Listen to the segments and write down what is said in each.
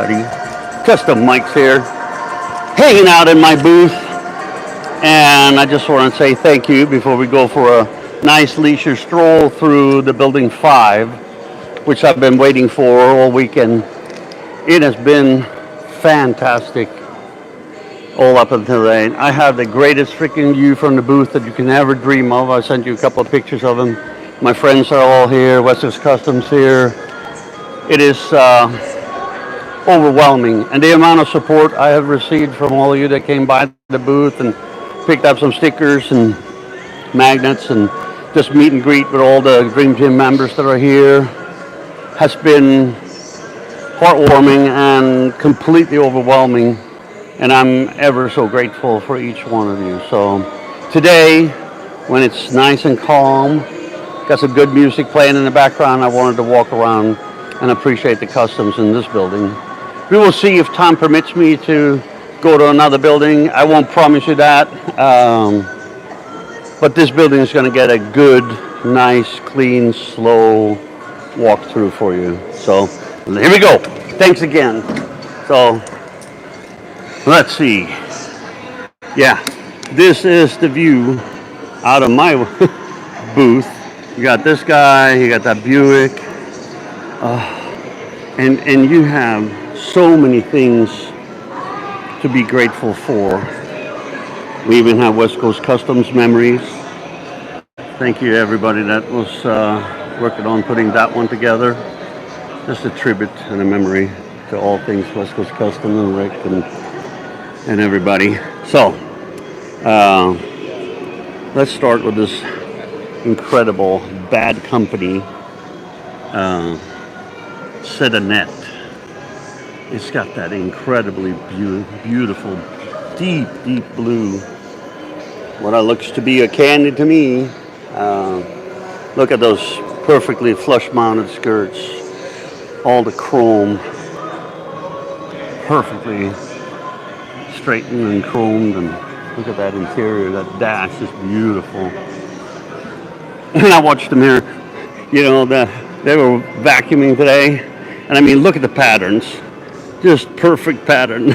everybody. Custommikes here, hanging out in my booth, and I just want to say thank you before we go for a nice leisure stroll through the building 5, which I've been waiting for all weekend. It has been fantastic all up until today. I have the greatest freaking view from the booth that you can ever dream of. I sent you a couple of pictures of them. My friends are all here. West Coast Customs here. It is overwhelming, and the amount of support I have received from all of you that came by the booth and picked up some stickers and magnets and just meet and greet with all the Dream Team members that are here has been heartwarming and completely overwhelming, and I'm ever so grateful for each one of you. So today, when it's nice and calm, got some good music playing in the background, I wanted to walk around and appreciate the customs in this building. We will see if time permits me to go to another building. I won't promise you that, but this building is going to get a good, nice, clean, slow walkthrough for you. So here we go. Thanks again. So let's see. Yeah, this is the view out of my booth. You got this guy, you got that Buick. And you have so many things to be grateful for. We even have West Coast Customs memories. Thank you everybody that was working on putting that one together. Just a tribute and a memory to all things West Coast Customs and Rick and everybody. So let's start with this incredible Bad Company net. It's got that incredibly beautiful, deep blue. What looks to be a candy to me. Look at those perfectly flush mounted skirts. All the chrome. Perfectly straightened and chromed. And look at that interior. That dash is beautiful. And I watched them here. You know, they were vacuuming today. And I mean, look at the patterns. Just perfect pattern.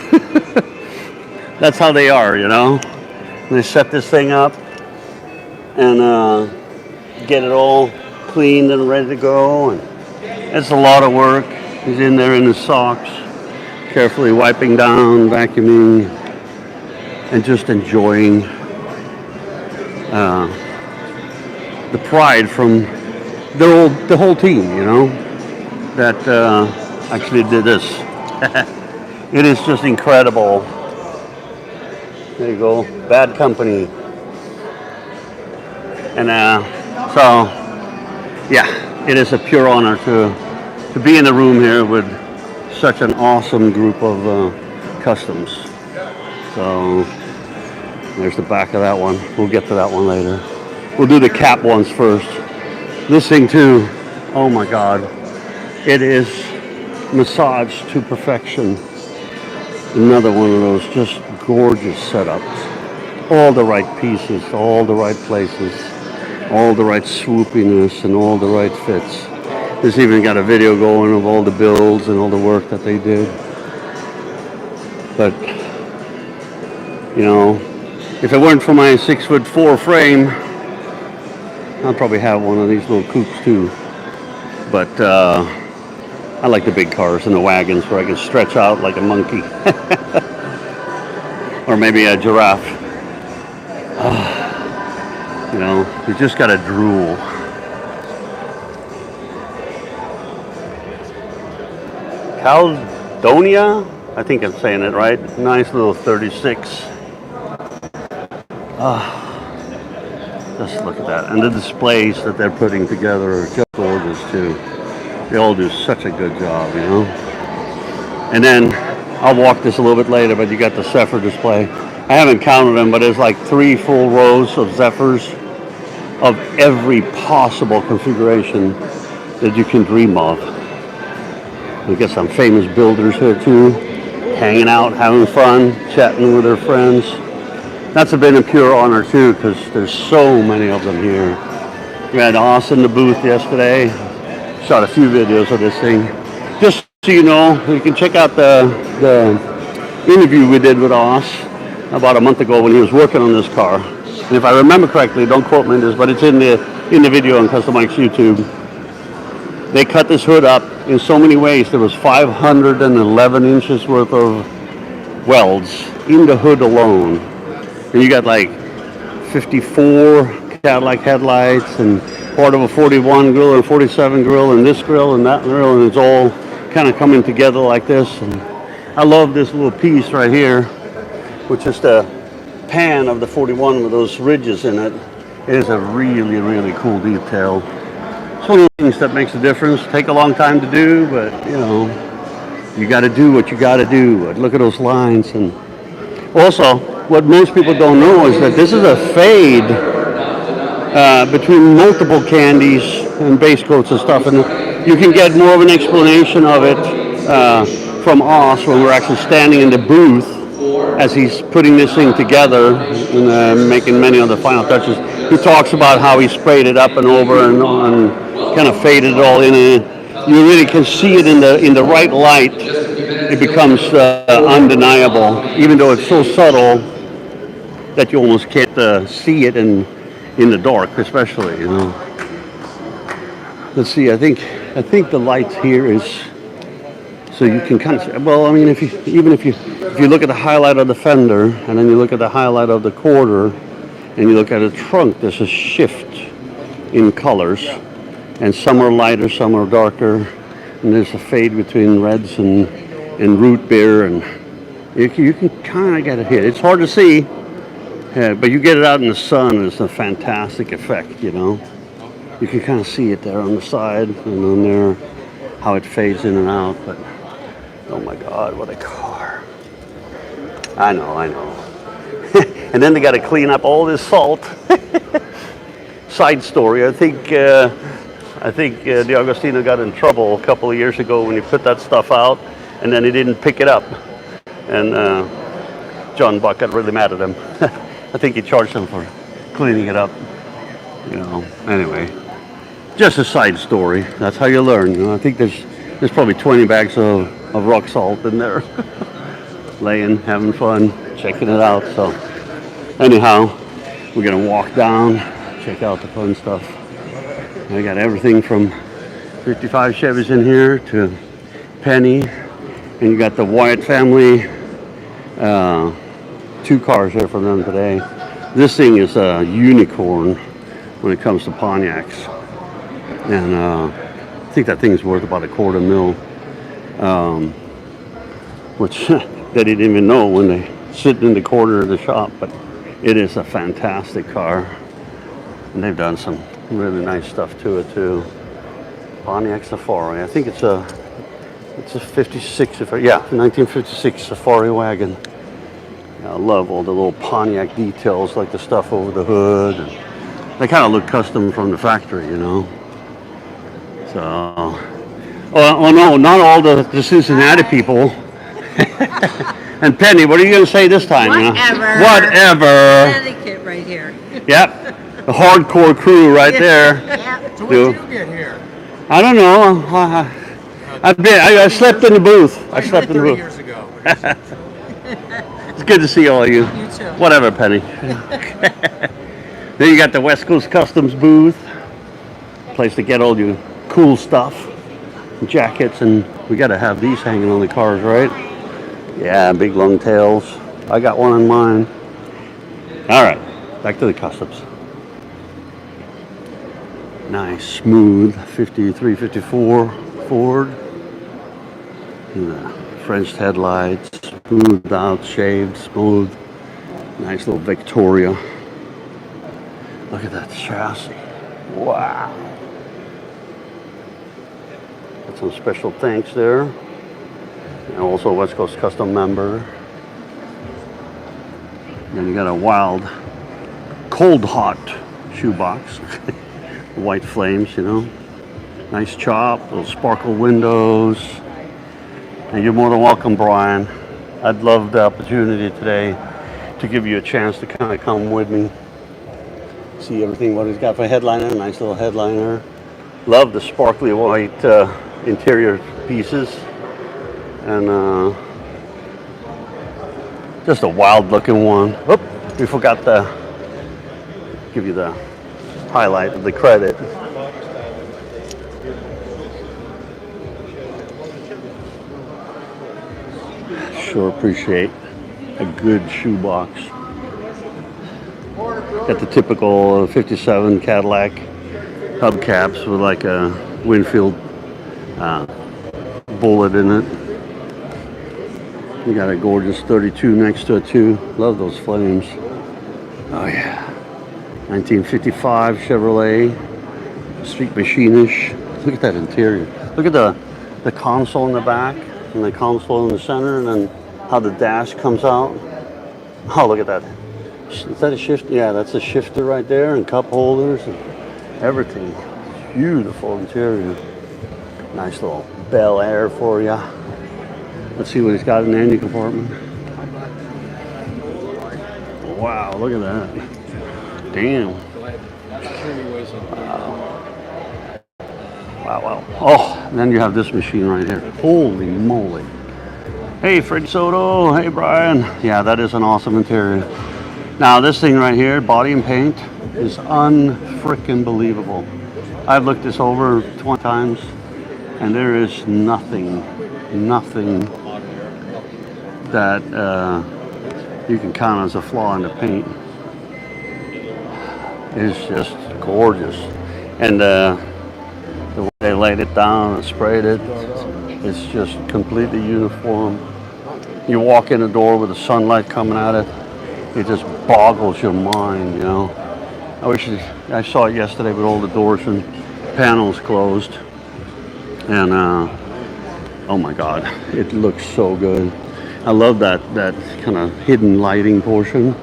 That's how they are, you know. They set this thing up and get it all cleaned and ready to go. And it's a lot of work. He's in there in his socks, carefully wiping down, vacuuming, and just enjoying the pride from the whole team, you know, that actually did this. It is just incredible. There you go, Bad Company. And so, yeah, it is a pure honor to be in the room here with such an awesome group of customs. So there's the back of that one. We'll get to that one later. We'll do the cap ones first. This thing too, oh my God, it is massaged to perfection. Another one of those just gorgeous setups. All the right pieces, all the right places, all the right swoopiness and all the right fits. This even got a video going of all the builds and all the work that they did. But, you know, if it weren't for my 6'4" frame, I'll probably have one of these little coupes too. But I like the big cars and the wagons where I can stretch out like a monkey. Or maybe a giraffe. You know, you just gotta drool. Caledonia? I think I'm saying it right. Nice little 36. Just look at that. And the displays that they're putting together are just gorgeous too. They all do such a good job, you know. And then I'll walk this a little bit later, but you got the Zephyr display. I haven't counted them, but there's like 3 full rows of Zephyrs of every possible configuration that you can dream of. We got some famous builders here too, hanging out, having fun, chatting with their friends. That's been a pure honor too, because there's so many of them here. We had Austin in the booth yesterday. Shot a few videos of this thing. Just So you can check out the interview we did with Oz about a month ago when he was working on this car. And if I remember correctly, don't quote me on this, but it's in the video on Custommikes YouTube. They cut this hood up in so many ways. There was 511 inches worth of welds in the hood alone. And you got like 54 Cadillac headlights and part of a 41 grill and 47 grill and this grill and that grill, and it's all kind of coming together like this. And I love this little piece right here, which is the pan of the 41 with those ridges in it. It is a really, really cool detail. It's one of the things that makes a difference. Take a long time to do, but you got to do what you got to do. Look at those lines. And also, what most people don't know is that this is a fade between multiple candies and base coats and stuff, and you can get more of an explanation of it from us when we're actually standing in the booth as he's putting this thing together and making many of the final touches. He talks about how he sprayed it up and over and kind of faded it all in, and you really can see it in the right light. It becomes undeniable, even though it's so subtle that you almost can't see it in the dark, especially. Let's see. I think the light here is so you can kind of. Well, I mean, if you look at the highlight of the fender and then you look at the highlight of the quarter and you look at the trunk, there's a shift in colors, and some are lighter, some are darker, and there's a fade between reds and root beer, and you can kind of get a hit. It's hard to see. But you get it out in the sun, and it's a fantastic effect, You can kind of see it there on the side and on there, how it fades in and out. But, oh my God, what a car. I know. And then they got to clean up all this salt. Side story, I think the Agostino got in trouble a couple of years ago when he put that stuff out, and then he didn't pick it up. And John Buck got really mad at him. I think he charged him for cleaning it up. Anyway, just a side story. That's how you learn. I think there's probably 20 bags of rock salt in there. Laying, having fun, checking it out. So anyhow, we're gonna walk down, check out the fun stuff. I got everything from 55 Chevys in here to Penny, and you got the Wyatt family. 2 cars here from them today. This thing is a unicorn when it comes to Pontiacs, and I think that thing's worth about $250,000, which they didn't even know when they sit in the corner of the shop. But it is a fantastic car, and they've done some really nice stuff to it too. Pontiac Safari. I think it's a 56, 1956 Safari wagon. I love all the little Pontiac details, like the stuff over the hood. And they kind of look custom from the factory, So, oh no, not all the Cincinnati people. And Penny, what are you going to say this time? Whatever. Connecticut right here. Yep, the hardcore crew right there. Yeah. So when did you get here? I don't know. I slept in the booth. I slept in the 30 booth. years ago. It's good to see all of you. You too. Whatever, Penny. Then you got the West Coast Customs booth. Place to get all your cool stuff. Jackets, and we got to have these hanging on the cars, right? Yeah, big long tails. I got one on mine. All right, back to the Customs. Nice, smooth 53, 54 Ford. French headlights, smoothed out, shaved, smooth. Nice little Victoria. Look at that chassis. Wow. Got some special thanks there. And also West Coast Custom member. Then you got a wild, cold hot shoebox. White flames, Nice chop, little sparkle windows. And you're more than welcome, Brian. I'd love the opportunity today to give you a chance to kind of come with me. See everything, what he's got for headliner, nice little headliner. Love the sparkly white interior pieces. and just a wild looking one. Oop, we forgot to give you the highlight of the credit. Sure appreciate a good shoebox. Got the typical 57 Cadillac hubcaps with like a windshield bullet in it. You got a gorgeous 32 next to it too. Love those flames. Oh yeah. 1955 Chevrolet. Street machine-ish. Look at that interior. Look at the console in the back and the console in the center, and then how the dash comes out. Oh, look at that. Is that a shift? Yeah, that's a shifter right there, and cup holders and everything. Beautiful interior. Nice little Bel Air for you. Let's see what he's got in the engine compartment. Wow, look at that. Damn. Wow. Oh, and then you have this machine right here. Holy moly. Hey, Fred Soto. Hey, Brian. Yeah, that is an awesome interior. Now, this thing right here, body and paint, is unfreaking believable. I've looked this over 20 times, and there is nothing that you can count as a flaw in the paint. It's just gorgeous. And the way they laid it down and sprayed it, it's just completely uniform. You walk in the door with the sunlight coming at it, it just boggles your mind, you know. I saw it yesterday with all the doors and panels closed, and oh my God, it looks so good. I love that kind of hidden lighting portion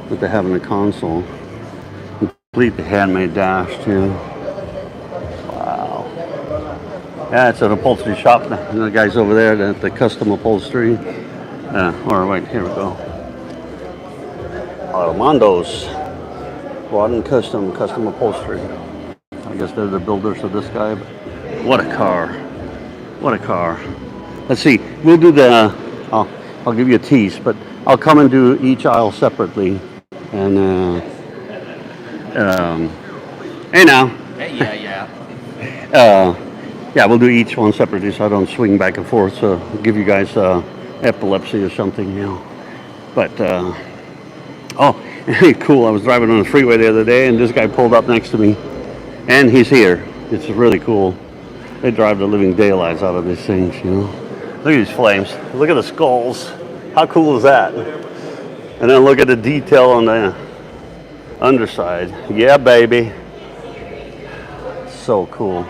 that they have in the console. Completely handmade dash too. Wow. Yeah, it's an upholstery shop. The guys over there, the custom upholstery. Or wait, here we go. Armando's Rodden Custom upholstery. I guess they're the builders of this guy. But what a car! What a car! Let's see. We'll do the. I'll give you a tease, but I'll come and do each aisle separately. And hey now. Hey, yeah. Yeah, we'll do each one separately so I don't swing back and forth. So I'll give you guys epilepsy or something, you know. But oh, cool. I was driving on the freeway the other day, and this guy pulled up next to me, and he's here. It's really cool. They drive the living daylights out of these things, you know. Look at these flames. Look at the skulls. How cool is that? And then look at the detail on the underside. Yeah, baby. So cool.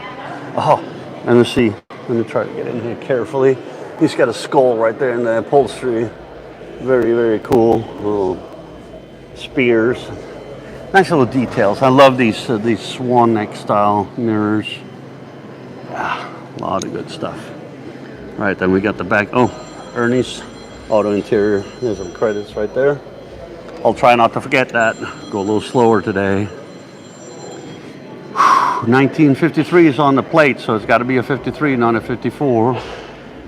Oh, and let's see. Let me try to get in here carefully. He's got a skull right there in the upholstery. Very, very cool. Little spears. Nice little details. I love these swan neck style mirrors. Ah, a lot of good stuff. All right, then we got the back. Oh, Ernie's auto interior. There's some credits right there. I'll try not to forget that. Go a little slower today. 1953 is on the plate, so it's got to be a 53, not a 54.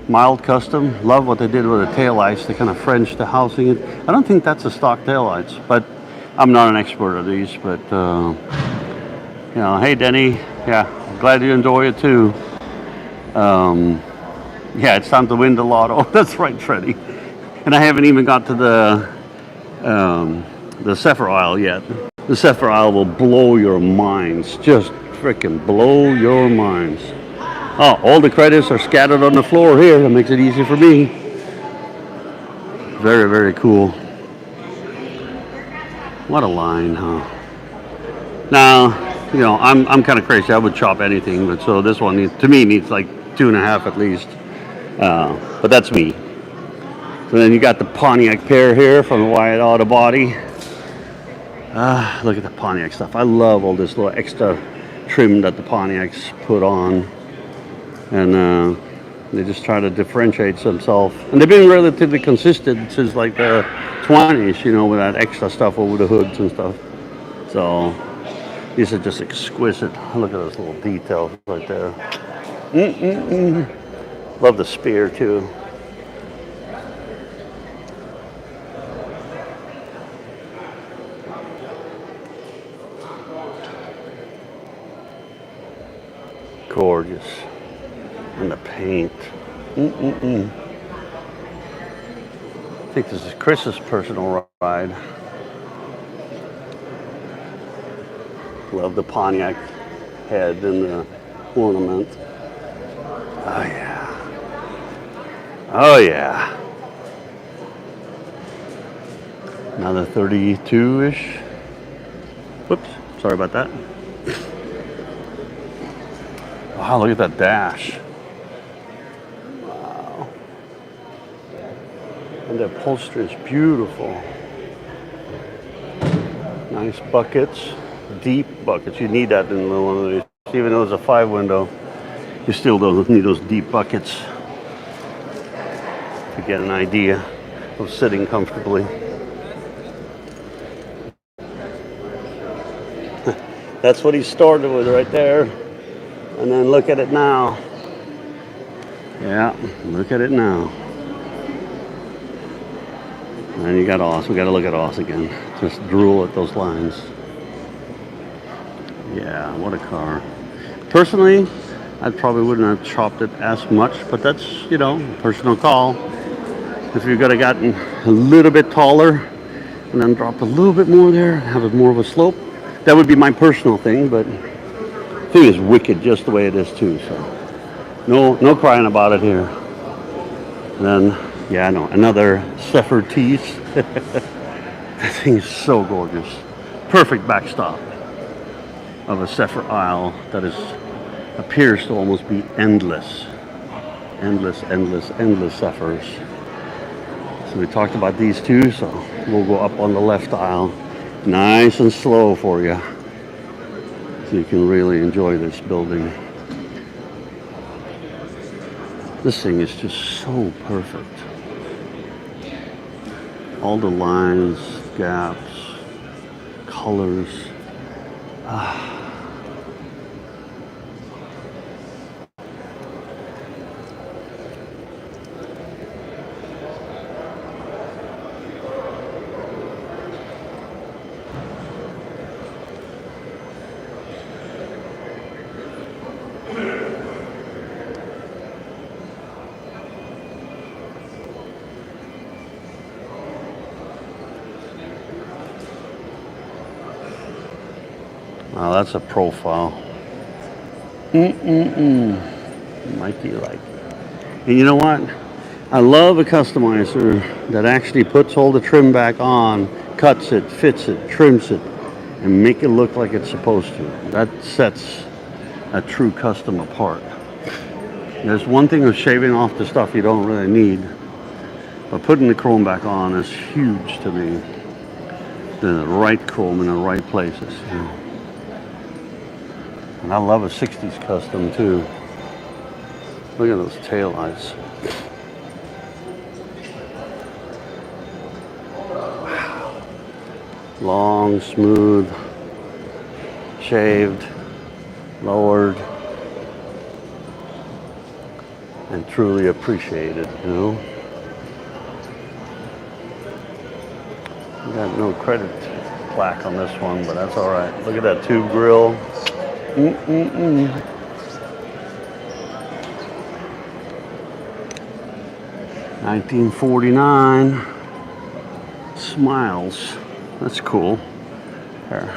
Mild custom. Love what they did with the taillights. They kind of French the housing. I don't think that's a stock taillights, but I'm not an expert of these. But you know, hey Denny, yeah, glad you enjoy it too. Yeah, it's time to win the lotto. That's right, Freddy. And I haven't even got to the Zephyr aisle yet. The Zephyr aisle will blow your minds. Just freaking blow your minds. Oh, all the credits are scattered on the floor here. That makes it easy for me. Very, very cool. What a line, huh? Now, you know, I'm kind of crazy. I would chop anything, but so this one needs, to me, needs like 2.5 at least. But that's me. So then you got the Pontiac pair here from the Wyatt Auto Body. Look at the Pontiac stuff. I love all this little extra trim that the Pontiacs put on. And they just try to differentiate themselves. And they've been relatively consistent since like the 20s, you know, with that extra stuff over the hoods and stuff. So these are just exquisite. Look at those little details right there. Love the spear too. gorgeous. And the paint. I think this is Chris's personal ride. Love the Pontiac head and the ornament. Oh yeah. Oh yeah. Another 32-ish. Whoops, sorry about that. Wow, look at that dash. Wow. And the upholstery is beautiful. Nice buckets, deep buckets. You need that in one of these. Even though it's a 5-window, you still don't need those deep buckets to get an idea of sitting comfortably. That's what he started with right there. And then look at it now. Yeah, look at it now. And you got Oz. We got to look at Oz again. Just drool at those lines. Yeah, what a car. Personally, I probably wouldn't have chopped it as much, but that's, you know, personal call. If you could have gotten a little bit taller and then dropped a little bit more there, have it more of a slope, that would be my personal thing, but the thing is wicked just the way it is too, so no crying about it here. And then, yeah, no, another Zephyr teeth. That thing is so gorgeous. Perfect backstop of a Zephyr aisle that appears to almost be endless. Endless Zephyrs. So we talked about these two, so we'll go up on the left aisle. Nice and slow for you, so you can really enjoy this building. This thing is just so perfect. All the lines, gaps, colors. Wow, that's a profile. Mikey like it. And you know what? I love a customizer that actually puts all the trim back on, cuts it, fits it, trims it, and make it look like it's supposed to. That sets a true custom apart. There's one thing of shaving off the stuff you don't really need, but putting the chrome back on is huge to me. The right chrome in the right places. You know. And I love a 60s custom too. Look at those tail lights. Wow. Long, smooth, shaved, lowered, and truly appreciated, you know. We got no credit plaque on this one, but that's all right. Look at that tube grill. 1949 Smiles. That's cool. Here.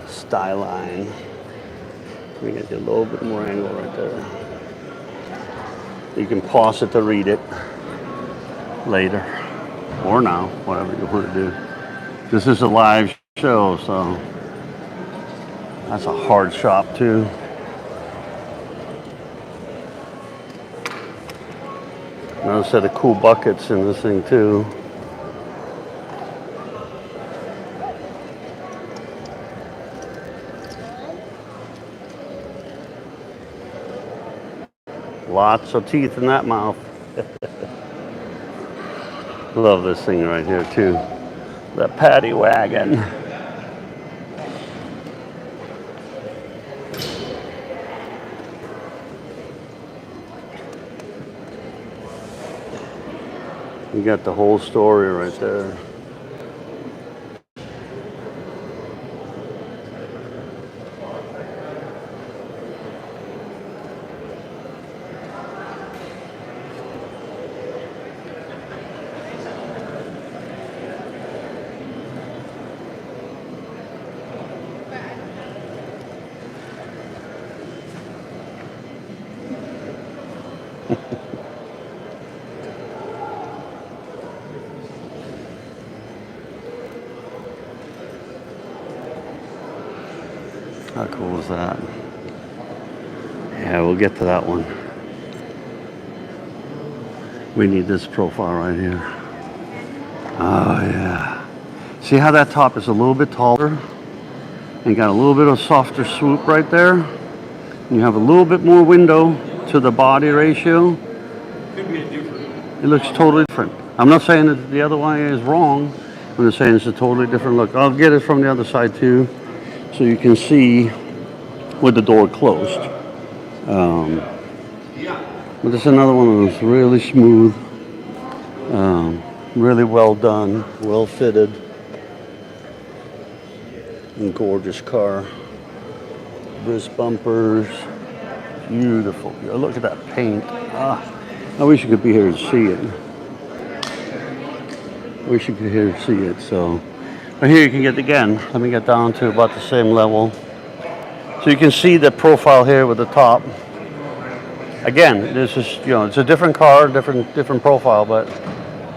Styline. We get you a little bit more angle right there. You can pause it to read it later or now, whatever you want to do. This is a live show, so that's a hard shop too. Another set of cool buckets in this thing too. Lots of teeth in that mouth. Love this thing right here too. That paddy wagon. You got the whole story right there. How cool is that? Yeah, we'll get to that one. We need this profile right here. Oh yeah. See how that top is a little bit taller and got a little bit of softer swoop right there? And you have a little bit more window to the body ratio. It looks totally different. I'm not saying that the other one is wrong. I'm just saying it's a totally different look. I'll get it from the other side too, so you can see with the door closed. But this is another one of those really smooth, really well done, well fitted, and gorgeous car. Wrist bumpers, beautiful. Look at that paint. I wish you could be here to see it. Wish you could here to see it. So, but here you can get again. Let me get down to about the same level, so you can see the profile here with the top. Again, this is, you know, it's a different car, different profile, but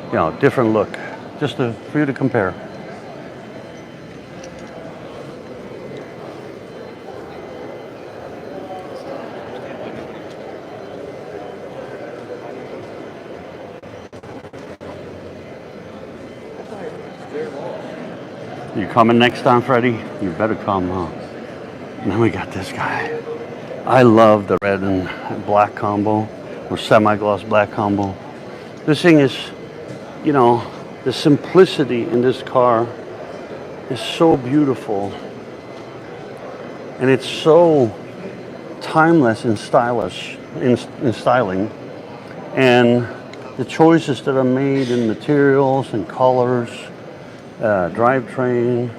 you know, different look. Just for you to compare. You coming next time, Freddie? You better come, huh? And then we got this guy. I love the red and black combo, or semi-gloss black combo. This thing is, you know, the simplicity in this car is so beautiful. And it's so timeless and stylish in styling. And the choices that are made in materials and colors, drivetrain,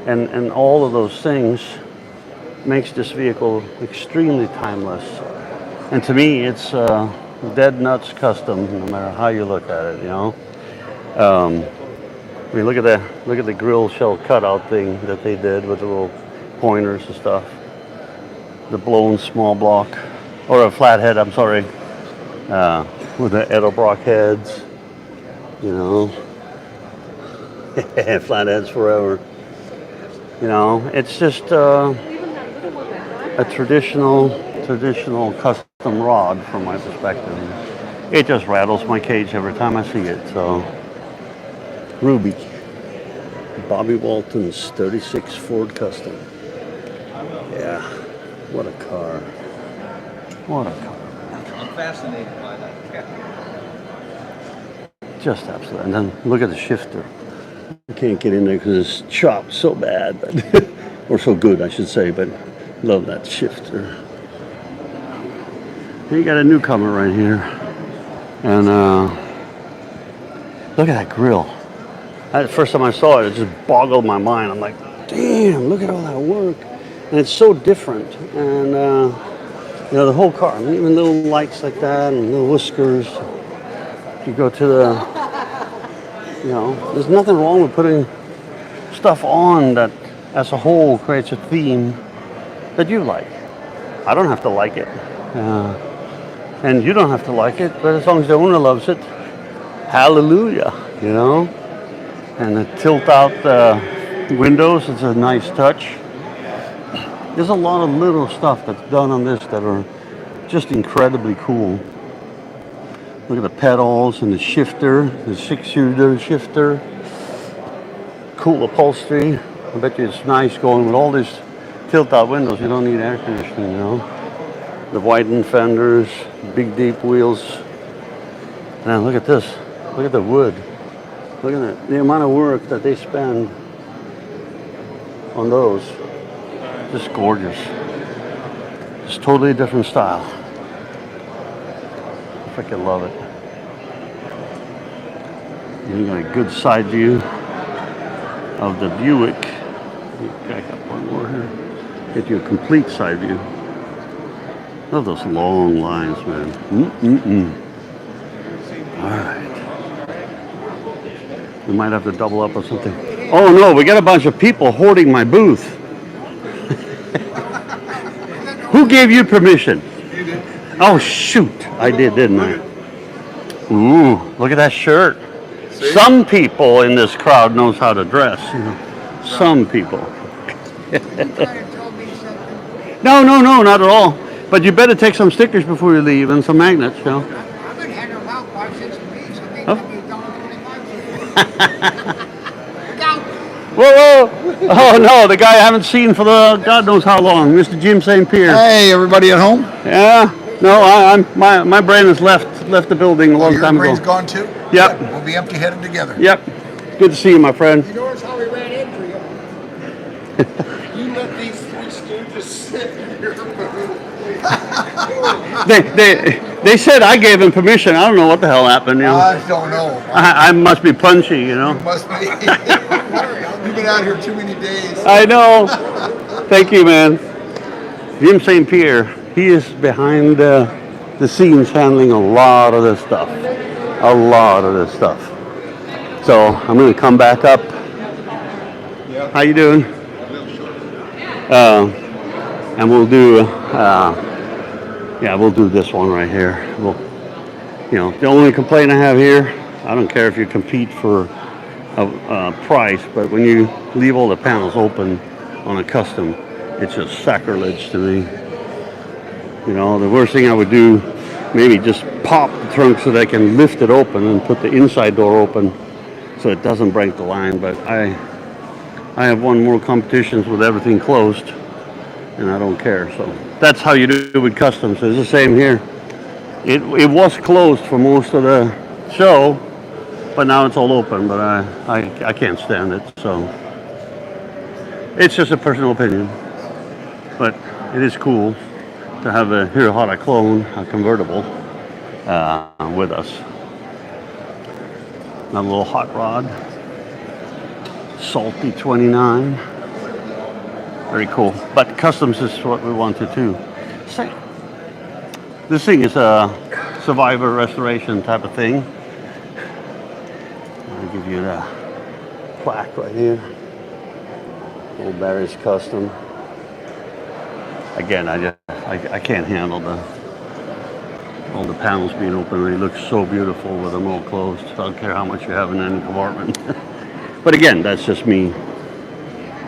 and all of those things makes this vehicle extremely timeless. And to me, it's dead nuts custom, no matter how you look at it. You know, I mean, look at the grill shell cutout thing that they did with the little pointers and stuff. The blown small block, or a flathead. I'm sorry, with the Edelbrock heads. You know, flatheads forever. You know, it's just a traditional custom rod from my perspective. It just rattles my cage every time I see it. So, Ruby, Bobby Walton's 36 Ford Custom. Yeah, what a car. What a car. I'm fascinated by that. Just absolutely. And then look at the shifter. I can't get in there because it's chopped so bad, but or so good, I should say, but love that shifter. You got a newcomer right here. And look at that grill. The first time I saw it, it just boggled my mind. I'm like, damn, look at all that work. And it's so different. And, you know, the whole car, I mean, even little lights like that and little whiskers. You go to the, you know, there's nothing wrong with putting stuff on that as a whole creates a theme that you like. I don't have to like it. And you don't have to like it, but as long as the owner loves it, hallelujah, you know? And the tilt out windows, it's a nice touch. There's a lot of little stuff that's done on this that are just incredibly cool. Look at the pedals and the shifter, the 6-shooter shifter. Cool upholstery. I bet you it's nice going with all these tilt-out windows. You don't need air conditioning, you know. The widened fenders, big deep wheels. Man, look at this. Look at the wood. Look at the amount of work that they spend on those. Just gorgeous. It's totally different style. I freaking love it. You got a good side view of the Buick. Back up one more here. Get you a complete side view. Love those long lines, man. All right. We might have to double up or something. Oh no, we got a bunch of people hoarding my booth. Who gave you permission? You did. Oh shoot, I did, didn't I? Ooh, look at that shirt. See? Some people in this crowd knows how to dress. You know, some people. You told me something No, no, no, not at all. But you better take some stickers before you leave and some magnets, you know. I've been hanging them out 5, 6 weeks. I mean, Oh. $1.25. Look out! Whoa, whoa! Oh no, the guy I haven't seen for the God knows how long, Mr. Jim St. Pierre. Hey, everybody at home? Yeah. No, my brain has left the building a long Your time ago. brain's gone too? Yep. Good. We'll be empty-headed together. Yep. Good to see you, my friend. You notice how we ran into you? You let these 3 stooges sit here. They said I gave him permission. I don't know what the hell happened. You know. I don't know. I must be punchy, you know. You must be. You've been out here too many days. I know. Thank you, man. Jim St. Pierre, he is behind the scenes handling a lot of this stuff. A lot of this stuff. So I'm going to come back up. How you doing? And we'll do, we'll do this one right here. The only complaint I have here, I don't care if you compete for a price, but when you leave all the panels open on a custom, it's just sacrilege to me. You know, the worst thing I would do, maybe just pop the trunk so that I can lift it open and put the inside door open so it doesn't break the line. But I have won more competitions with everything closed, and I don't care. So that's how you do it with customs. It's the same here. It was closed for most of the show, but now it's all open. But I can't stand it. So it's just a personal opinion. But it is cool to have a Hirohara clone, a convertible, with us. A little hot rod, Salty 29. Very cool. But customs is what we wanted to. This thing is a survivor restoration type of thing. I'll give you the plaque right here. Old Barry's Custom. Again, I can't handle all the panels being open. They look so beautiful with them all closed. I don't care how much you have in any compartment. But again, that's just me.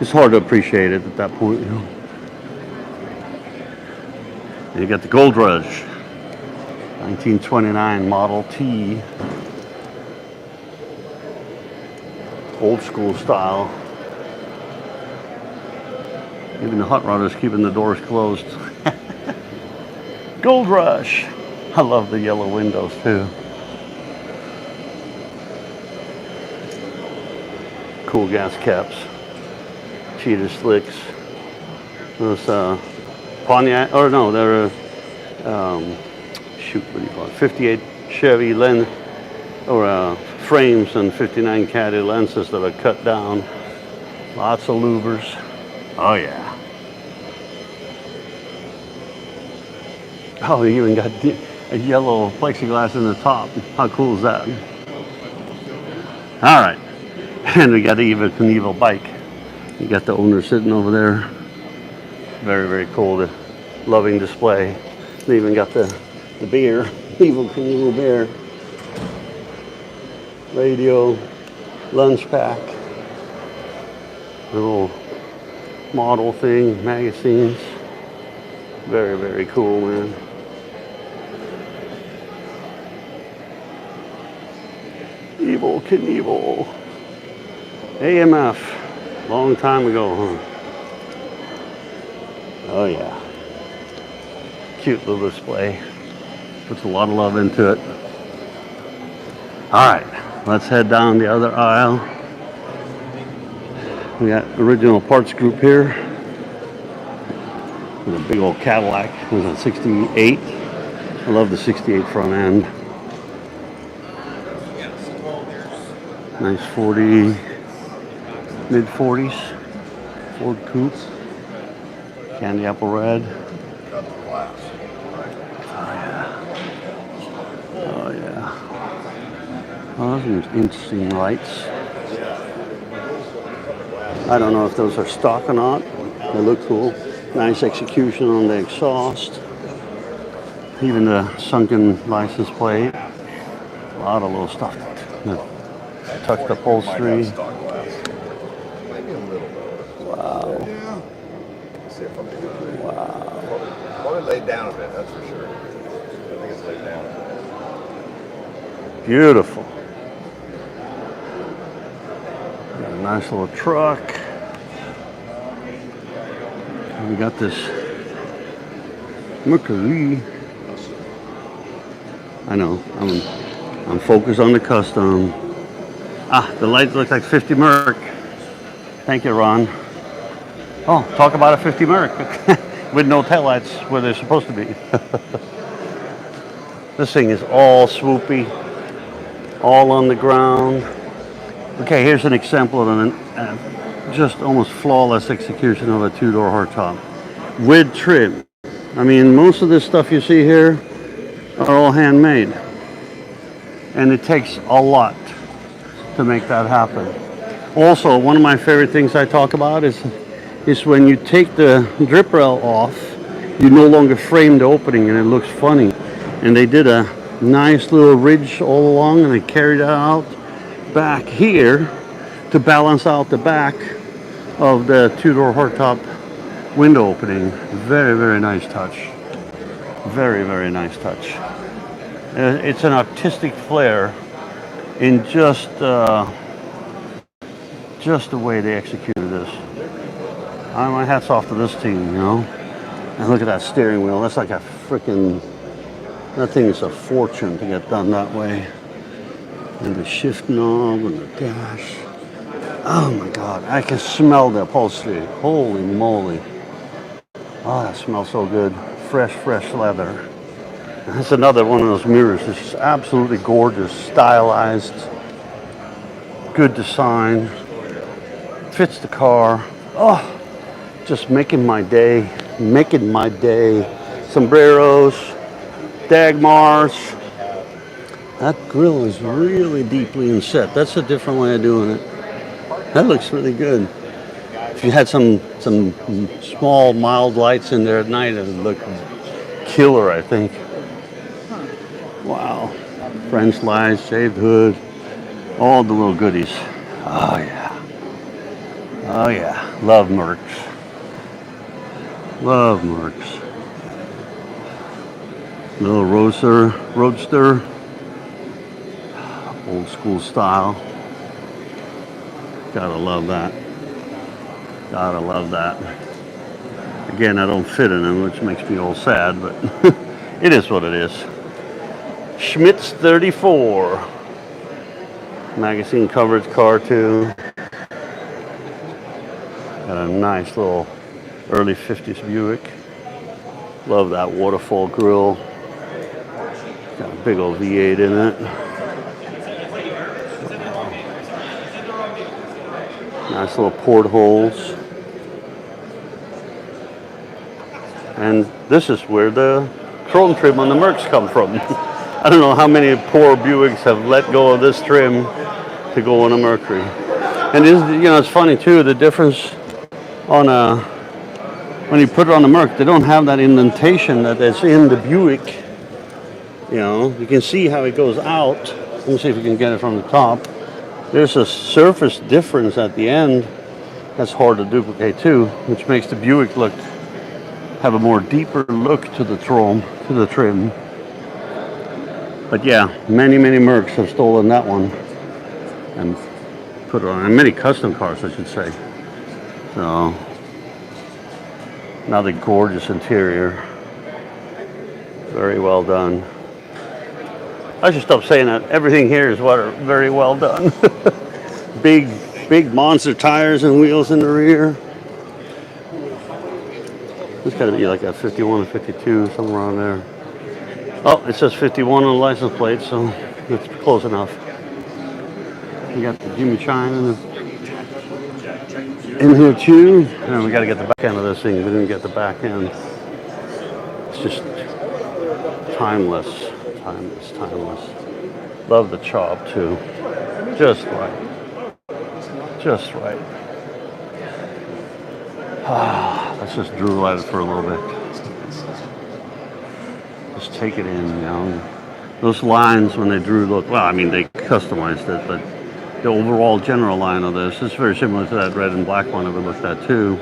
It's hard to appreciate it at that point, you know. And you got the Gold Rush, 1929 Model T, old school style. Even the hot rod is keeping the doors closed. Gold Rush. I love the yellow windows too. Cool gas caps. Cheater slicks. Those Pontiac, or no, they're what do you call it? 58 Chevy lens, or frames and 59 Caddy lenses that are cut down. Lots of louvers. Oh yeah. Oh, you even got a yellow plexiglass in the top. How cool is that? All right. And we got the Evil Knievel bike. You got the owner sitting over there. Very, very cool. The loving display. They even got the beer. Evil Knievel beer. Radio. Lunch pack. Little model thing. Magazines. Very, very cool, man. Evil Knievel. AMF. Long time ago, huh? Oh yeah. Cute little display. Puts a lot of love into it. Alright, let's head down the other aisle. We got original parts group here. With a big old Cadillac. It was a 68. I love the 68 front end. Nice 40, mid 40s, Ford Coupe, candy apple red. Oh yeah. Oh, those are interesting lights. I don't know if those are stock or not. They look cool. Nice execution on the exhaust. Even the sunken license plate. A lot of little stuff. Tucked upholstery. Wow. see it from the probably laid down a bit, that's for sure. I think it's laid down a bit. Beautiful. Got a nice little truck. We got this Mercury. I know, I'm focused on the custom. Ah, the lights look like 50 Merc. Thank you, Ron. Oh, talk about a 50 Merc with no taillights where they're supposed to be. This thing is all swoopy, all on the ground. Okay, here's an example of an just almost flawless execution of a two-door hardtop with trim. I mean, most of this stuff you see here are all handmade, and it takes a lot to make that happen. Also, one of my favorite things I talk about is when you take the drip rail off, you no longer frame the opening and it looks funny. And they did a nice little ridge all along, and they carried that out back here to balance out the back of the two-door hardtop window opening. Very, very nice touch. Very, very nice touch. It's an artistic flair in just the way they executed this. My hat's off to this team, you know. And look at that steering wheel. That's like a freaking, that thing is a fortune to get done that way. And the shift knob and the dash. Oh my God, I can smell the upholstery. Holy moly. Oh, that smells so good. Fresh, fresh leather. And that's another one of those mirrors. It's just absolutely gorgeous, stylized, good design, fits the car. Oh, just making my day, making my day. Sombreros, Dagmars. That grill is really deeply inset. That's a different way of doing it. That looks really good. If you had some small, mild lights in there at night, it would look killer, I think. Wow. French lights, shaved hood, all the little goodies. Oh yeah. Oh yeah. Love Mercs. Love Mercs. Little roadster. Old school style. Gotta love that. Gotta love that. Again, I don't fit in them, which makes me all sad, but it is what it is. Schmidt's 34. Magazine coverage car too. Got a nice little early 50s Buick. Love that waterfall grill. Got a big old V8 in it. Nice little portholes. And this is where the chrome trim on the Mercs come from. I don't know how many poor Buicks have let go of this trim to go on a Mercury. And it's funny too, the difference on when you put it on the Merc, they don't have that indentation that is in the Buick. You can see how it goes out. Let me see if we can get it from the top. There's a surface difference at the end that's hard to duplicate too, which makes the Buick have a more deeper look to the trim. But yeah, many Mercs have stolen that one and put it on, and many custom cars, I should say. So, another gorgeous interior. Very well done. I should stop saying that. Everything here is very well done. Big monster tires and wheels in the rear. It's got to be like a 51 or 52, somewhere around there. Oh, it says 51 on the license plate, so it's close enough. We got the Jimmy Chine in here too. And we got to get the back end of this thing. We didn't get the back end. It's just timeless. Love the chop too. Just right. Let's just drool at it for a little bit. Just take it in, Those lines when they drew look, well, I mean, they customized it, but the overall general line of this is very similar to that red and black one that we looked at too.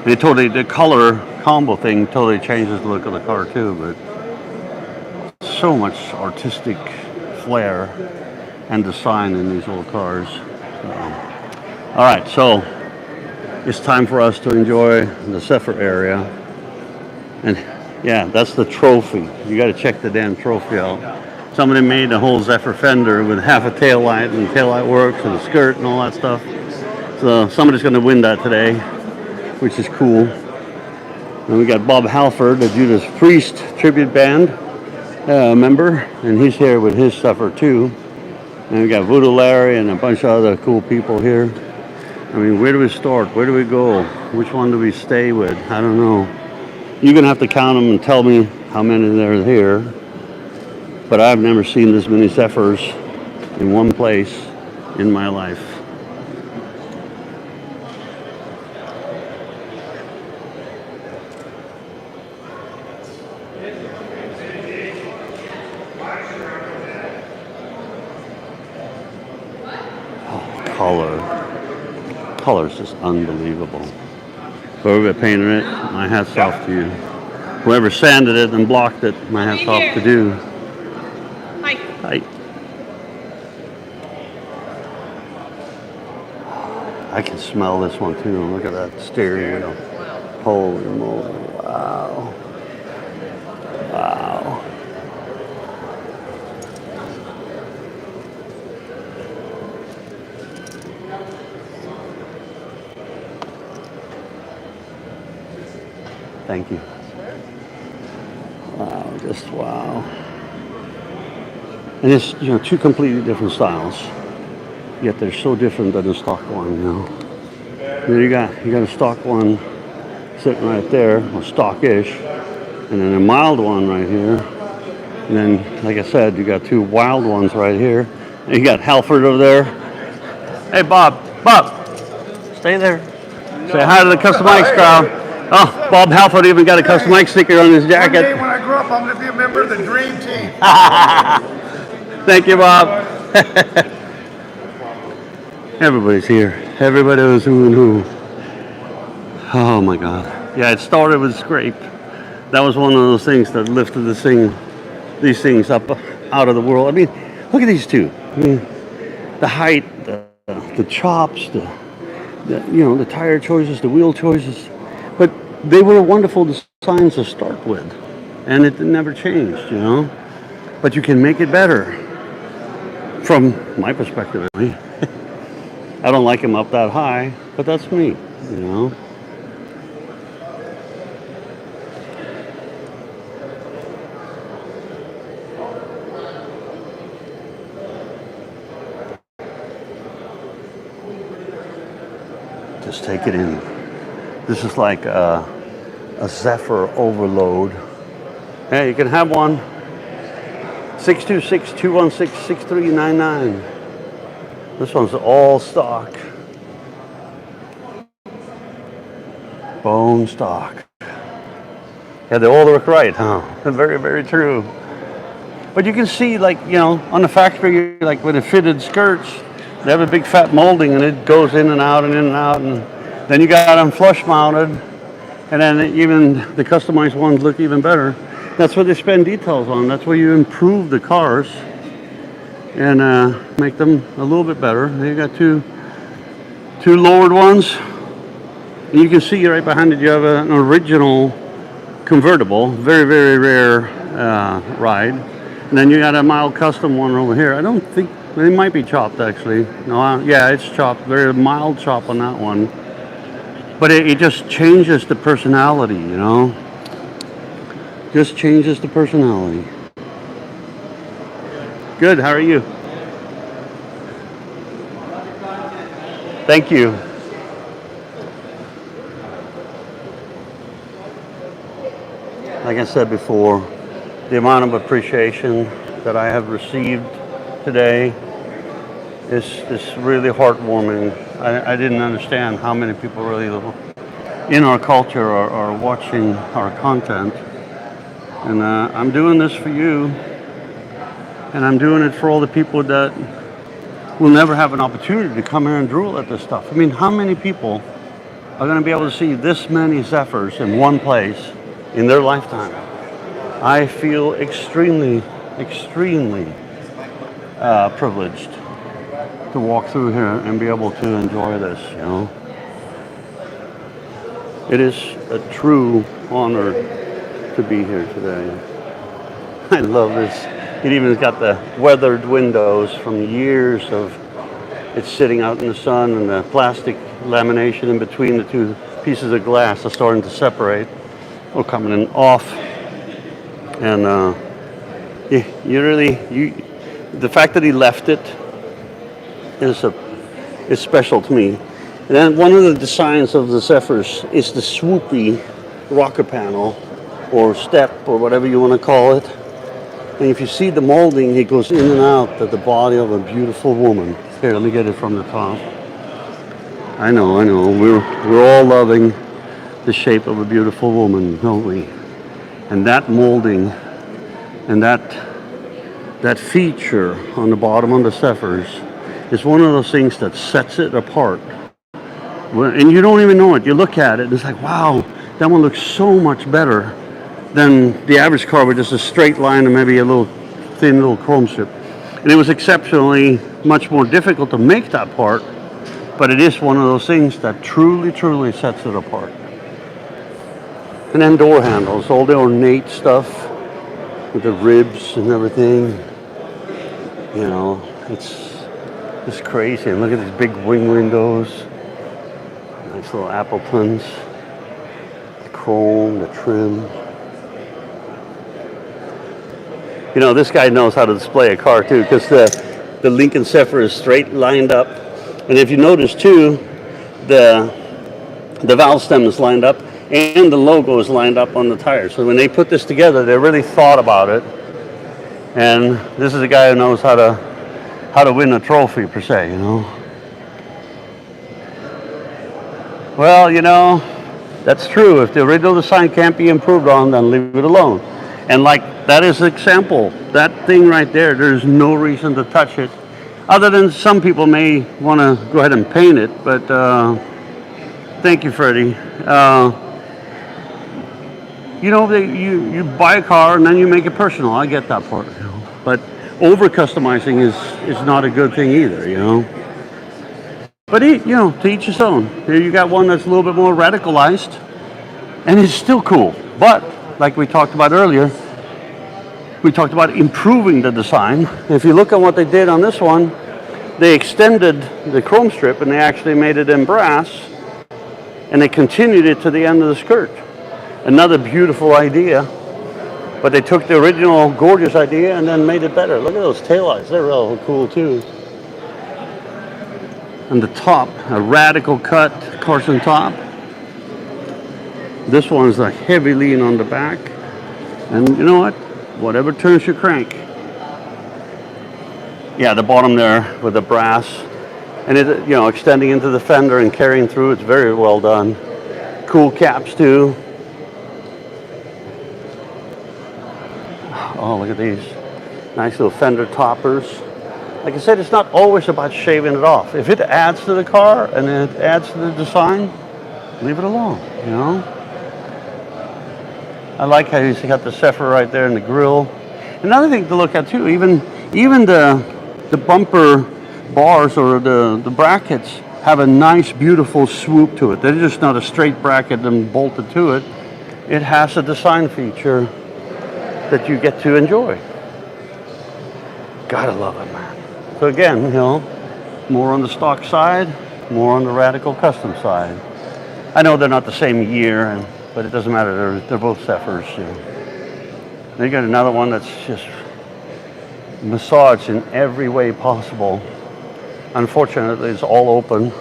And it totally, the color combo thing totally changes the look of the car too, but so much artistic flair and design in these old cars. So, all right, so it's time for us to enjoy the Zephyr area. And yeah, that's the trophy. You got to check the damn trophy out. Somebody made a whole Zephyr fender with half a tail light and tail light works and a skirt and all that stuff. So somebody's going to win that today, which is cool. And we got Bob Halford, the Judas Priest tribute band member, and he's here with his Zephyr too. And we got Voodoo Larry and a bunch of other cool people here. I mean, where do we start? Where do we go? Which one do we stay with? I don't know. You're going to have to count them and tell me how many there are here. But I've never seen this many Zephyrs in one place in my life. Color is just unbelievable. Whoever painted it, my hat's off to you. Whoever sanded it and blocked it, my hat's off to do. Hi. Hi. I can smell this one too. Look at that steering wheel. Holy moly. Wow. Wow. Thank you. Wow, just wow. And it's, two completely different styles. Yet they're so different than the stock one, And then you got a stock one sitting right there, or stockish, and then a mild one right here. And then, like I said, you got two wild ones right here. And you got Halford over there. Hey, Bob, stay there. Say hi to the Custommikes crowd. Oh, Bob Halford even got a Custommikes sticker on his jacket. One day when I grow up, I'm going to be a member of the Dream Team. Thank you, Bob. Everybody's here. Everybody was who and who. Oh my God. Yeah, it started with scrape. That was one of those things that lifted these things up out of the world. I mean, look at these two. I mean, the height, the chops, the tire choices, the wheel choices. But they were wonderful designs to start with, and it never changed, But you can make it better, from my perspective. I don't like them up that high, but that's me, Just take it in. This is like a Zephyr overload. Hey, you can have one. 626-216-6399. This one's all stock. Bone stock. Yeah, they all look right, huh? Very, very true. But you can see, on the factory, with the fitted skirts, they have a big fat molding and it goes in and out and in and out. And then you got them flush mounted. And then even the customized ones look even better. That's what they spend details on. That's where you improve the cars and make them a little bit better. You got two lowered ones. And you can see right behind it, you have an original convertible, very, very rare ride. And then you got a mild custom one over here. I don't think, it might be chopped actually. No, yeah, it's chopped, very mild chop on that one. But it just changes the personality, Just changes the personality. Good, how are you? Thank you. Like I said before, the amount of appreciation that I have received today is really heartwarming. I didn't understand how many people really in our culture are watching our content. And I'm doing this for you. And I'm doing it for all the people that will never have an opportunity to come here and drool at this stuff. I mean, how many people are going to be able to see this many Zephyrs in one place in their lifetime. I feel extremely, extremely privileged to walk through here and be able to enjoy this, you know. It is a true honor to be here today. I love this. It even got the weathered windows from years of it sitting out in the sun, and the plastic lamination in between the two pieces of glass are starting to separate or coming off. And the fact that he left it is special to me. And then one of the designs of the Zephyrs is the swoopy rocker panel or step or whatever you want to call it. And if you see the molding, it goes in and out of the body of a beautiful woman. Here, let me get it from the top. I know. We're all loving the shape of a beautiful woman, don't we? And that molding and that feature on the bottom of the Zephyrs is one of those things that sets it apart. And you don't even know it. You look at it, and it's like, wow, that one looks so much better than the average car with just a straight line and maybe a little thin little chrome strip. And it was exceptionally much more difficult to make that part, but it is one of those things that truly, truly sets it apart. And then door handles, all the ornate stuff with the ribs and everything. You know, it's crazy. And look at these big wing windows, nice little Appletons, the chrome, the trim. You know, this guy knows how to display a car too, because the Lincoln Zephyr is straight lined up. And if you notice too, the valve stem is lined up and the logo is lined up on the tires. So when they put this together, they really thought about it. And this is a guy who knows how to win a trophy per se, you know. Well, you know, that's true. If the original design can't be improved on, then leave it alone. And like that is an example. That thing right there, there's no reason to touch it. Other than some people may want to go ahead and paint it. But thank you, Freddie. You know, you buy a car and then you make it personal. I get that part. You know? But over customizing is not a good thing either, you know. But you know, to each his own. Here you got one that's a little bit more radicalized, and it's still cool. But like we talked about earlier, we talked about improving the design. If you look at what they did on this one, they extended the chrome strip and they actually made it in brass, and they continued it to the end of the skirt. Another beautiful idea. But they took the original gorgeous idea and then made it better. Look at those taillights. They're real cool too. And the top, a radical cut Carson top. This one's a heavy lean on the back. And you know what? Whatever turns your crank. Yeah, the bottom there with the brass. And it, you know, extending into the fender and carrying through, it's very well done. Cool caps too. Oh, look at these. Nice little fender toppers. Like I said, it's not always about shaving it off. If it adds to the car and it adds to the design, leave it alone, you know? I like how he's got the Zephyr right there in the grill. Another thing to look at too, even the bumper bars or the brackets have a nice, beautiful swoop to it. They're just not a straight bracket and bolted to it. It has a design feature that you get to enjoy. Gotta love it, man. So again, you know, more on the stock side, more on the radical custom side. I know they're not the same year, but it doesn't matter. They're both Zephyrs. You know. They got another one that's just massaged in every way possible. Unfortunately, it's all open,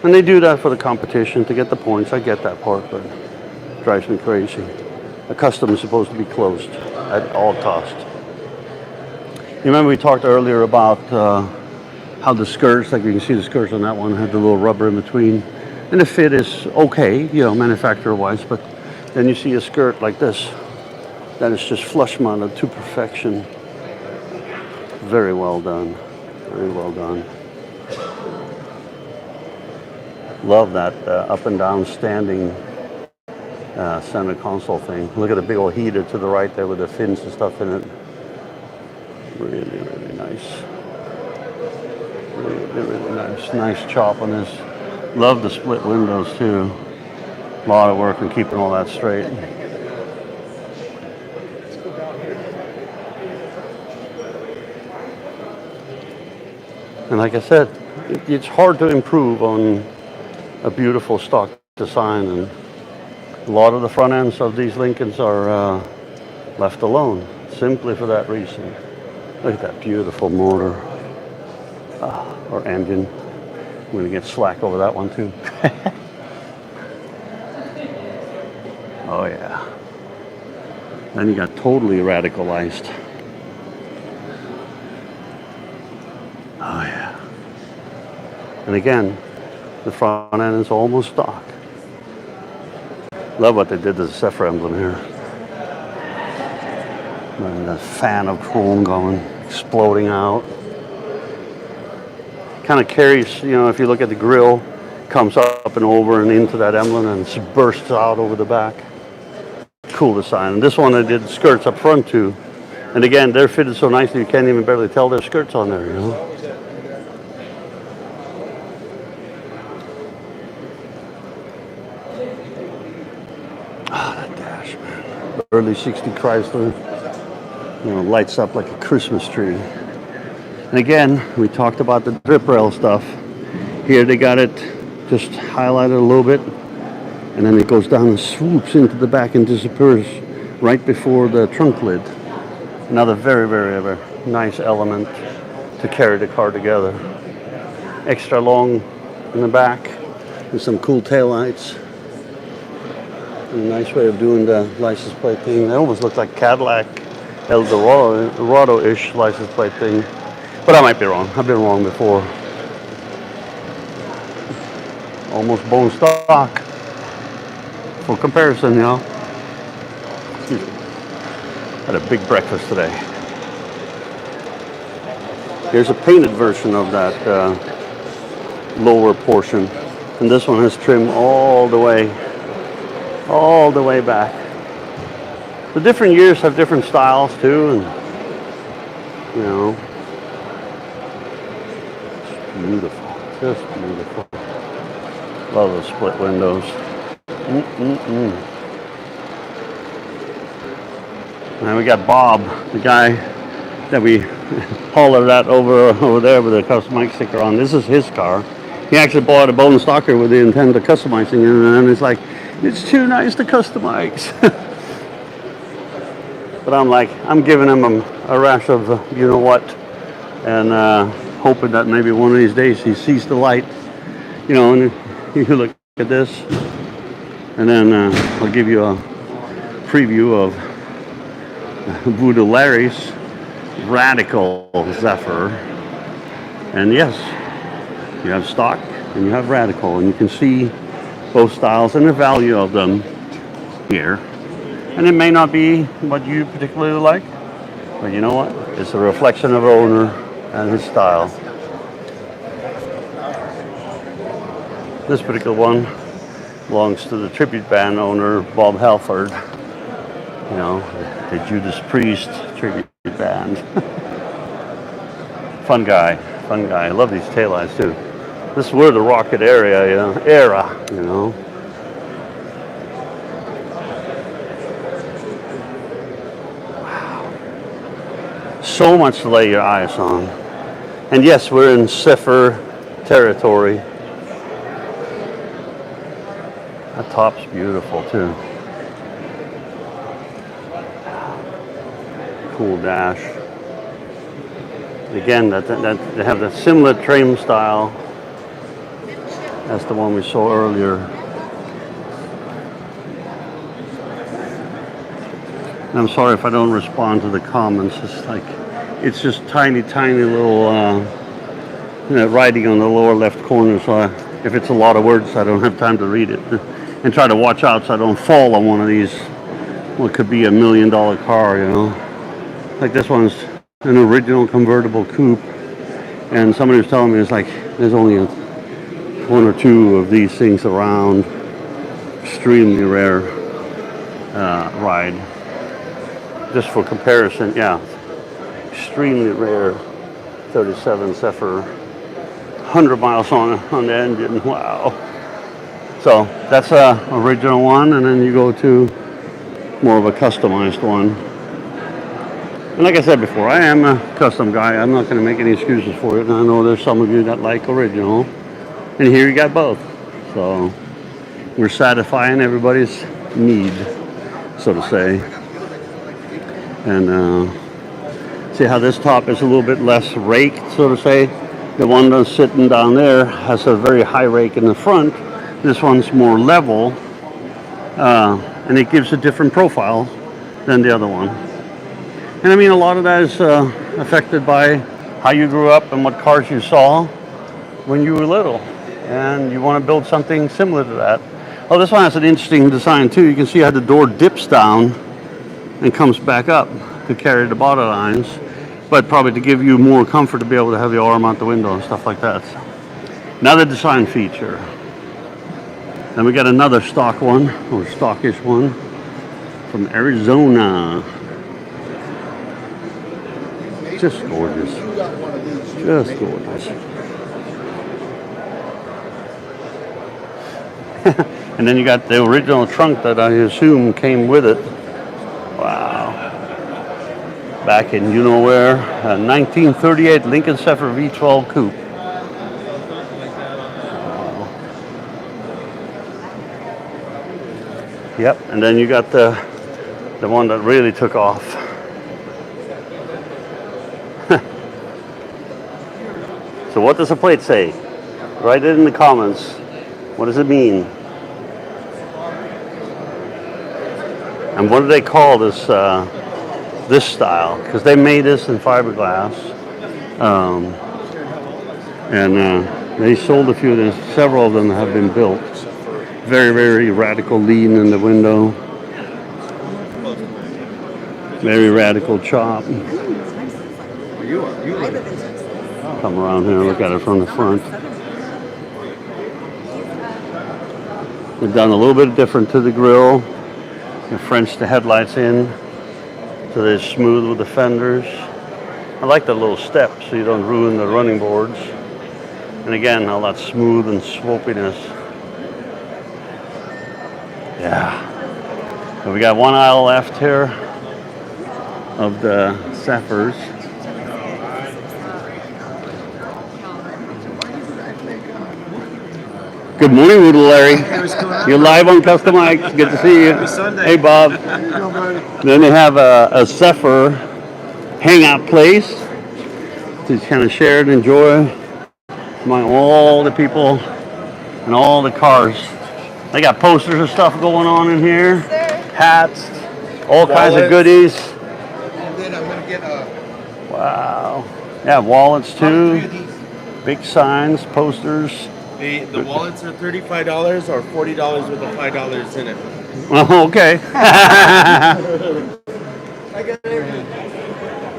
and they do that for the competition to get the points. I get that part, but it drives me crazy. A custom is supposed to be closed at all costs. You remember we talked earlier about how the skirts, like you can see the skirts on that one, had the little rubber in between. And the fit is okay, you know, manufacturer-wise, but then you see a skirt like this that is just flush mounted to perfection. Very well done. Very well done. Love that up and down standing center console thing. Look at the big old heater to the right there with the fins and stuff in it. Really, really nice. Really, really nice. Nice chop on this. Love the split windows too. A lot of work in keeping all that straight. And like I said, it's hard to improve on a beautiful stock design, and a lot of the front ends of these Lincolns are left alone, simply for that reason. Look at that beautiful motor, or engine. I'm going to get slack over that one too. Oh yeah. Then you got totally radicalized. Oh yeah. And again, the front end is almost stock. Love what they did to the Zephyr emblem here. And the fan of chrome going, exploding out. Kind of carries, you know, if you look at the grill, comes up and over and into that emblem and it bursts out over the back. Cool design. And this one I did skirts up front too. And again, they're fitted so nicely you can't even barely tell there's skirts on there, you know. That dash, man. Early 60 Chrysler, you know, lights up like a Christmas tree. And again, we talked about the drip rail stuff. Here they got it just highlighted a little bit, and then it goes down and swoops into the back and disappears right before the trunk lid. Another very, very, very nice element to carry the car together. Extra long in the back with some cool taillights. A nice way of doing the license plate thing. They almost look like Cadillac Eldorado-ish license plate thing. But I might be wrong. I've been wrong before. Almost bone stock. For comparison, you know. Had a big breakfast today. Here's a painted version of that lower portion. And this one has trim all the way back. The different years have different styles too, and you know, it's beautiful, just beautiful. Love those split windows. Now we got Bob, the guy that we hollered at over there with a Customikes sticker on. This is his car. He actually bought a bone stocker with the intent of customizing it, and it's like, it's too nice to Customikes. But I'm like, I'm giving him a rash of you know what, and hoping that maybe one of these days he sees the light, you know, and you look at this, and then I'll give you a preview of Voodoo Larry's Radical Zephyr. And yes, you have stock and you have Radical, and you can see both styles and the value of them here. And it may not be what you particularly like, but you know what? It's a reflection of the owner and his style. This particular one belongs to the tribute band owner, Bob Halford. You know, the Judas Priest tribute band. Fun guy, fun guy. I love these taillights too. This is where the rocket era, you know. Wow. So much to lay your eyes on. And yes, we're in Zephyr territory. That top's beautiful too. Cool dash. Again, that they have that similar trim style as the one we saw earlier. And I'm sorry if I don't respond to the comments. It's just tiny little writing on the lower left corner. So if it's a lot of words, I don't have time to read it. And try to watch out so I don't fall on one of these, what could be $1 million car, you know. Like this one's an original convertible coupe, and somebody was telling me it's like there's only one or two of these things around. Extremely rare ride. Just for comparison, yeah, extremely rare 37 Zephyr, 100 miles on the engine. Wow. So that's a original one, and then you go to more of a customized one. And like I said before, I am a custom guy. I'm not going to make any excuses for it. And I know there's some of you that like original, and here you got both. So we're satisfying everybody's need, so to say. And see how this top is a little bit less raked, so to say. The one that's sitting down there has a very high rake in the front. This one's more level, and it gives a different profile than the other one. And I mean, a lot of that is affected by how you grew up and what cars you saw when you were little. And you want to build something similar to that. Oh, this one has an interesting design too. You can see how the door dips down and comes back up to carry the body lines, but probably to give you more comfort to be able to have your arm out the window and stuff like that. Another design feature. Then we got another stock one, or stockish one, from Arizona. Just gorgeous. Just gorgeous. And then you got the original trunk that I assume came with it. Wow. Back in you know where, 1938 Lincoln Zephyr V12 Coupe. Wow. Yep, and then you got the one that really took off. So what does the plate say? Write it in the comments. What does it mean? And what do they call this this style? Because they made this in fiberglass, and they sold a few of them. Several of them have been built. Very, very radical lean in the window. Very radical chop. Come around here and look at it from the front. They've done a little bit different to the grille. They Frenched the headlights in so they're smooth with the fenders. I like the little steps so you don't ruin the running boards. And again, all that smooth and swopiness. Yeah. So we got one aisle left here of the Zephyrs. Good morning, Woodle Larry. You're live on Custommikes. Good to see you. Hey, Bob. Then they have a Zephyr hangout place to kind of share and enjoy among all the people and all the cars. They got posters and stuff going on in here, hats, all kinds of goodies. And then I'm gonna get a. Wow. Yeah, wallets too. Big signs, posters. The wallets are $35 or $40 with the $5 in it. Oh, okay.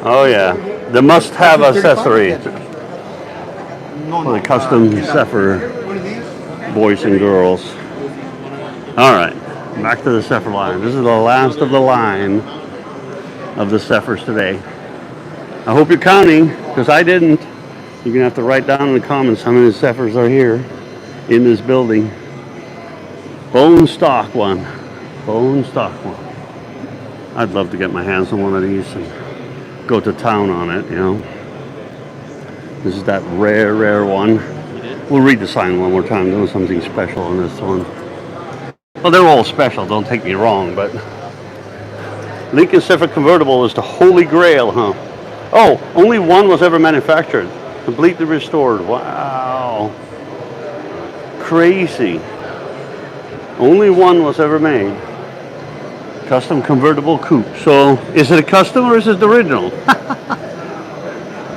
Oh yeah, the must-have accessory for the custom Zephyr boys and girls. All right, back to the Zephyr line. This is the last of the line of the Zephyrs today. I hope you're counting, because I didn't. You're gonna have to write down in the comments how many Zephyrs are here in this building. Bone stock one. Bone stock one. I'd love to get my hands on one of these and go to town on it, you know. This is that rare, rare one. We'll read the sign one more time. There was something special on this one. Well, they're all special, don't take me wrong, but Lincoln Zephyr convertible is the holy grail, huh? Oh, only one was ever manufactured. Completely restored. Wow. Crazy. Only one was ever made. Custom convertible coupe. So, is it a custom or is it the original?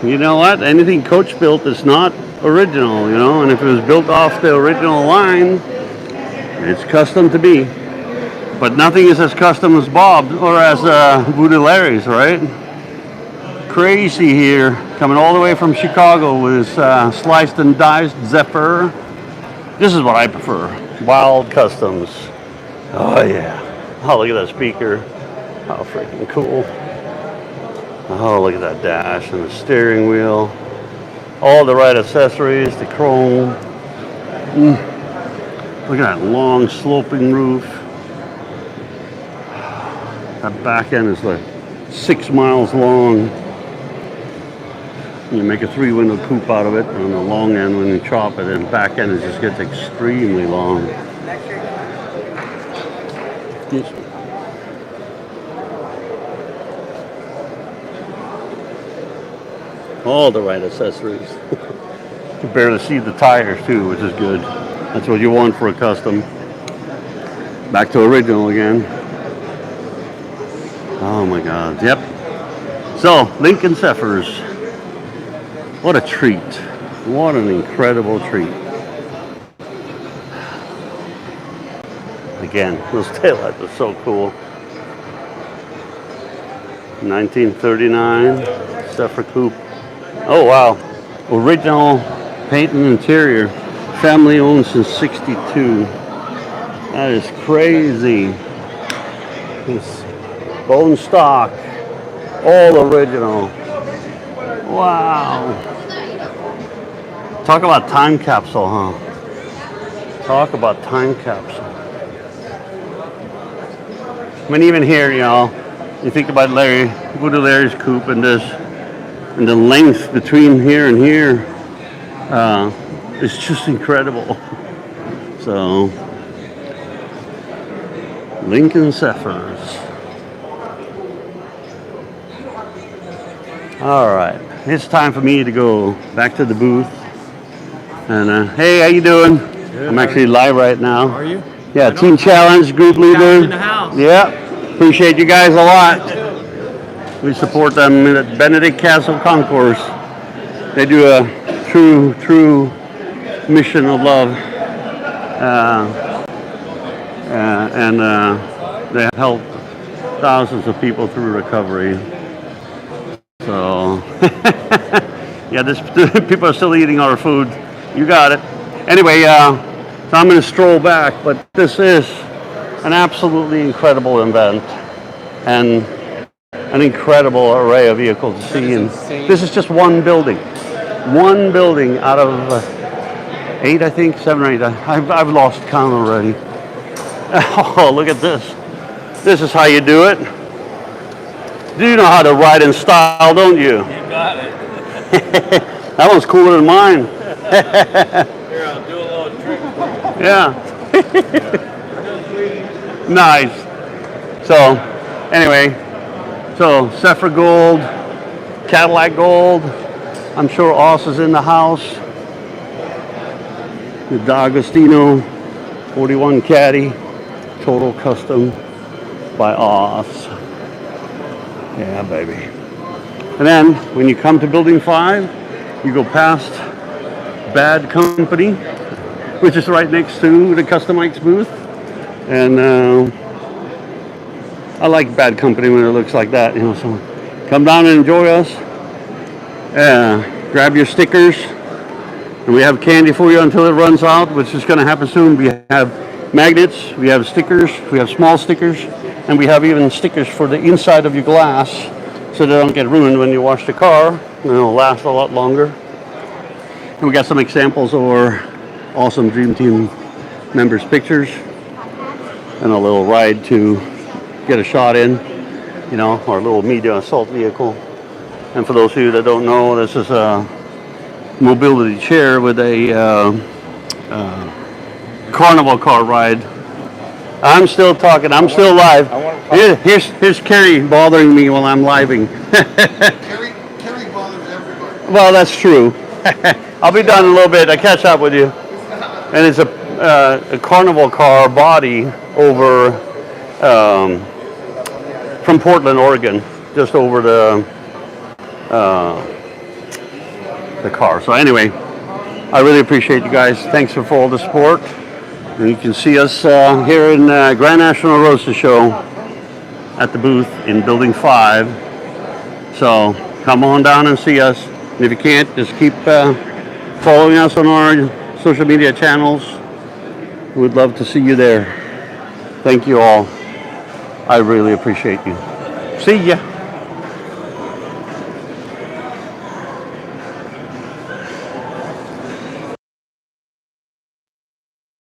You know what? Anything Coach built is not original, you know, and if it was built off the original line, it's custom to be. But nothing is as custom as Bob or as Voodoo Larry's, right? Crazy here, coming all the way from Chicago with sliced and diced Zephyr. This is what I prefer. Wild Customs. Oh yeah. Oh, look at that speaker. How freaking cool. Oh, look at that dash and the steering wheel. All the right accessories, the chrome. Look at that long sloping roof. That back end is like 6 miles long. You make a 3-window coupe out of it on the long end when you chop it, and back end it just gets extremely long. All the right accessories. You can barely see the tires too, which is good. That's what you want for a custom. Back to original again. Oh my God, yep. So, Lincoln Zephyrs. What a treat. What an incredible treat. Again, those taillights are so cool. 1939 Zephyr Coupe. Oh wow. Original paint and interior. Family owned since 62. That is crazy. It's bone stock. All original. Wow. Talk about time capsule, huh? Talk about time capsule. I mean, even here, you know, you think about Larry, go to Larry's coupe and this, and the length between here and here is just incredible. So, Lincoln Zephyrs. All right, it's time for me to go back to the booth. And hey, how you doing? Good, I'm actually live right now. How are you? Yeah, Team Challenge Group Leader. In the house. Yeah, appreciate you guys a lot. We support them at Benedict Castle Concourse. They do a true mission of love, and they help thousands of people through recovery. So, yeah, people are still eating our food. You got it. Anyway, so I'm going to stroll back, but this is an absolutely incredible event and an incredible array of vehicles to see. And this is just one building out of 8, I think, 7 or 8. I've lost count already. Oh, look at this. This is how you do it. Do you know how to ride in style, don't you? You got it. That one's cooler than mine. Here, I'll do a little trick. Yeah. Nice. So, anyway, so Zephyr Gold, Cadillac Gold. I'm sure Oss is in the house. The D'Agostino 41 Caddy, total custom by Oss. Yeah, baby. And then when you come to Building 5, you go past Bad Company, which is right next to the Custommikes booth. And I like Bad Company when it looks like that, you know. So come down and enjoy us. Grab your stickers. And we have candy for you until it runs out, which is going to happen soon. We have magnets, we have stickers, we have small stickers, and we have even stickers for the inside of your glass so they don't get ruined when you wash the car, and it'll last a lot longer. And we got some examples of our awesome Dream Team members' pictures and a little ride to get a shot in, you know, our little media assault vehicle. And for those of you that don't know, this is a mobility chair with a carnival car ride. I'm still talking. I'm still live. Here's Kerry bothering me while I'm living. Kerry bothers everybody. Well, that's true. I'll be done in a little bit. I catch up with you. And it's a carnival car body over from Portland, Oregon, just over the car. So anyway, I really appreciate you guys. Thanks for all the support. And you can see us here in Grand National Roadster Show at the booth in Building 5. So come on down and see us. And if you can't, just keep following us on our social media channels. We'd love to see you there. Thank you all. I really appreciate you. See ya.